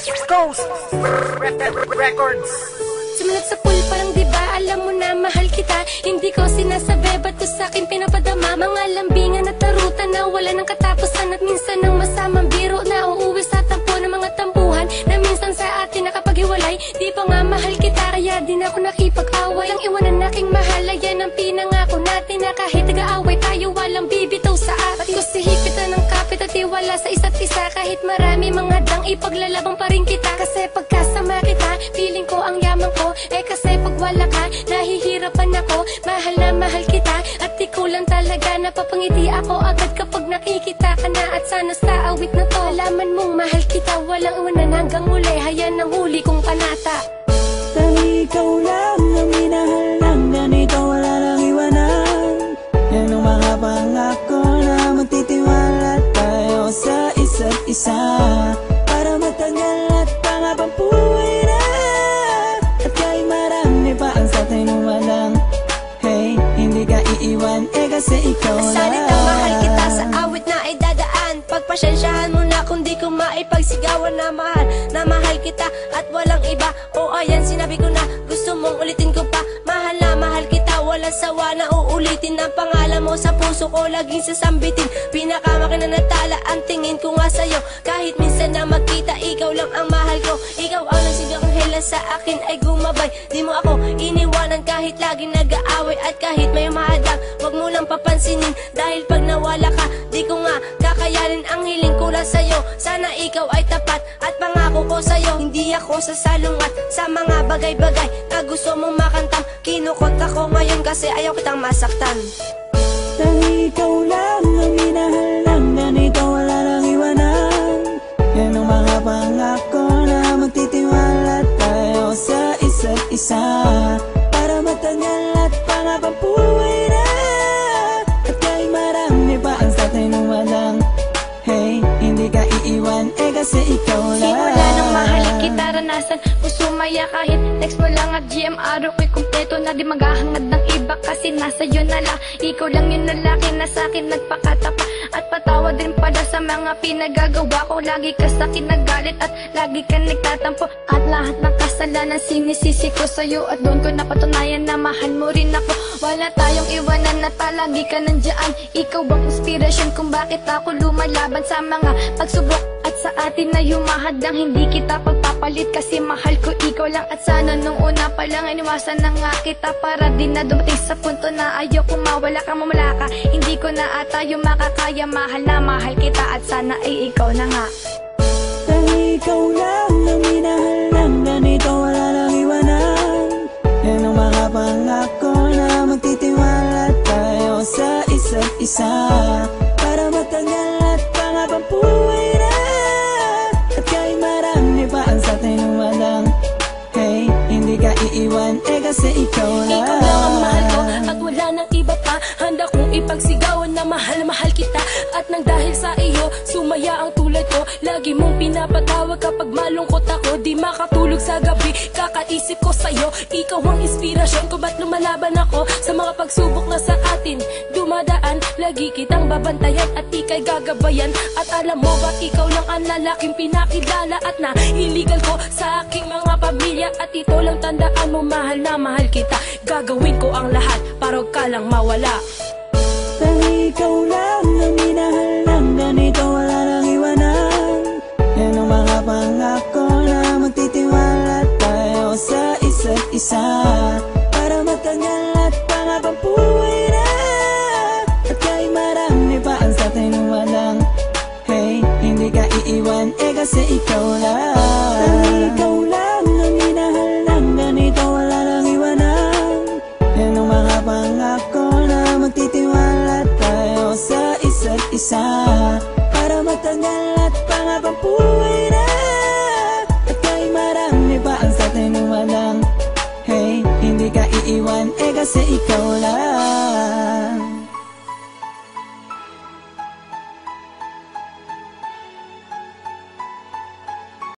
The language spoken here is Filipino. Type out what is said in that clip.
West Coast Records. Sumunod sa pool parang diba alam mo na mahal kita. Hindi ko sinasabi ba't ko sa'kin pinapadama. Mga lambingan at tarutan na wala ng katapusan. At minsan ng masamang biro na uuwi sa tampo ng mga tampuhan na minsan sa atin nakapaghiwalay. Di pa nga mahal kita kaya di na ako nakipag-away. Ang iwanan aking mahal ay yan ang pinangako natin na kahit nag-aaway tayo walang bibitaw sa atin. Ba't ko sihipitan ng kapit at iwala sa isa't isa. Kahit marami mga dang ipaglalabang pa rin kita. Kasi pagkasama kita feeling ko ang yaman ko. Eh kasi pag wala ka nahihirapan ako. Mahal na mahal kita at ikaw lang talaga. Napapangiti ako agad kapag nakikita ka na. At sana sa awit na to alaman mong mahal kita. Walang iwanan hanggang muli. Hayan ang huli kong panata. Dahil ikaw lang ang minahal lang. Ganito wala lang iwanan. Yan ang mga pangako na magtitiwala tayo sa isa't isa. Para matagal at pangabang buhay na. At kahit marami pa ang sa atin walang hey, hindi ka iiwan eh kasi ikaw lang. Salita mahal kita sa awit na ay dadaan. Pagpasensyahan mo na kung di ko maipagsigawan na mahal kita at walang iba. O ayan sinabi ko na gusto mong ulitin ko pa. Mahal na mahal kita walang sawa na uulitin. Ang pangalan mo sa puso ko laging sasambitin. Pinakamakinanatala ang tingin ko nga sa'yo. Kahit minsan na magkita ikaw lang ang mahal ko. Ikaw ang nagsigang hela sa akin ay gumabay. Di mo ako iniwanan kahit lagi nag-aaway. At kahit may mahadang wag mo lang papansinin. Dahil pag nawala ka di ko nga kakayanin. Ang hiling ko lang sa'yo sana ikaw ay tapat. At pangako ko sa'yo hindi ako sasalungat sa mga bagay-bagay na gusto mong makantam. Kinukot ako ngayon kasi ayaw kitang masaktan. Dahil ikaw lang ang minahal lang. Ganito wala lang iwanan. Yan ang mga pangako na magtitiwala tayo sa isa't isa. Para matagal at pangabang buhay na. At kahit marami pa ang sa atin walang hey, hindi ka iiwan eh kasi ikaw lang. Simula nang mahalin kita ranasan mo sumaya kahit text mo lang at GM araw ko'y kumpleto na di maghahangad ng iba kasi nasa yun na lang. Ikaw lang yung lalaki na sa'kin nagpakatapa at patawad din pala sa mga pinagagawa ko. Lagi ka sa'kin nagalit at lagi ka nagtatampo at lahat ng kasalanan sinisisi ko sa'yo. At doon ko napatunayan na mahal mo rin ako. Wala tayong iwanan at palagi ka nandiyan. Ikaw bang inspirasyon kung bakit ako lumalaban sa mga pagsubok at sa atin na humahadang hindi kita pagpapalit kasi mahal ko ikaw lang. At sana nung una pa lang iniwasan na nga kita para din na dumating sa punto na ayaw kung mawala ka mamala ka. Hindi ko na ata yung makakaya. Mahal na mahal kita at sana ay ikaw na nga. Dahil ikaw lang ang minahal lang. Ganito wala lang iwanan. Yan ang mga pangako na magtitiwala tayo sa isa't isa. Para matagal at pangabang buhay na. At kahit marami pa ang sa atin walang hey, hindi ka iiwan eh kasi ikaw lang. Ikaw lang ang mahal ko at wala nang iba pa. Handa kong ipagsigawan na mahal kita. At nang dahil sa iyo sumaya ang tulad ko. Lagi mong pinapatawag kapag malungkot ako. Di makatulog sa gabi kakaisip ko sa'yo. Ikaw ang inspirasyon ko ba't lumalaban ako sa mga pagsubok na sa atin dumadaan. Lagi kitang babantayan at ika'y gagabayan. At alam mo ba ikaw lang ang lalaking pinakilala at nailigal ko sa aking mga pamilya. At ito lang tandaan mo mahal na mahal kita. Gagawin ko ang lahat para huwag ka lang mawala. Dahil ikaw lang ang minahal lang. Ganito wala lang iwanan. Yan ang mga pangako na magtitiwala tayo sa isa't isa. Para matagal at pangabang buhay na. At kahit marami pa ang sa atin walang hey, hindi ka iiwan eh kasi ikaw lang. Dahil ikaw lang ang minahal lang. Ganito wala lang iwanan. Yan ang mga pangako na magtitiwala tayo sa isa't isa. Para matagal at pangabang buhay na. At kahit marami pa ang sa atin walang hey, hindi ka iiwan eh kasi ikaw lang.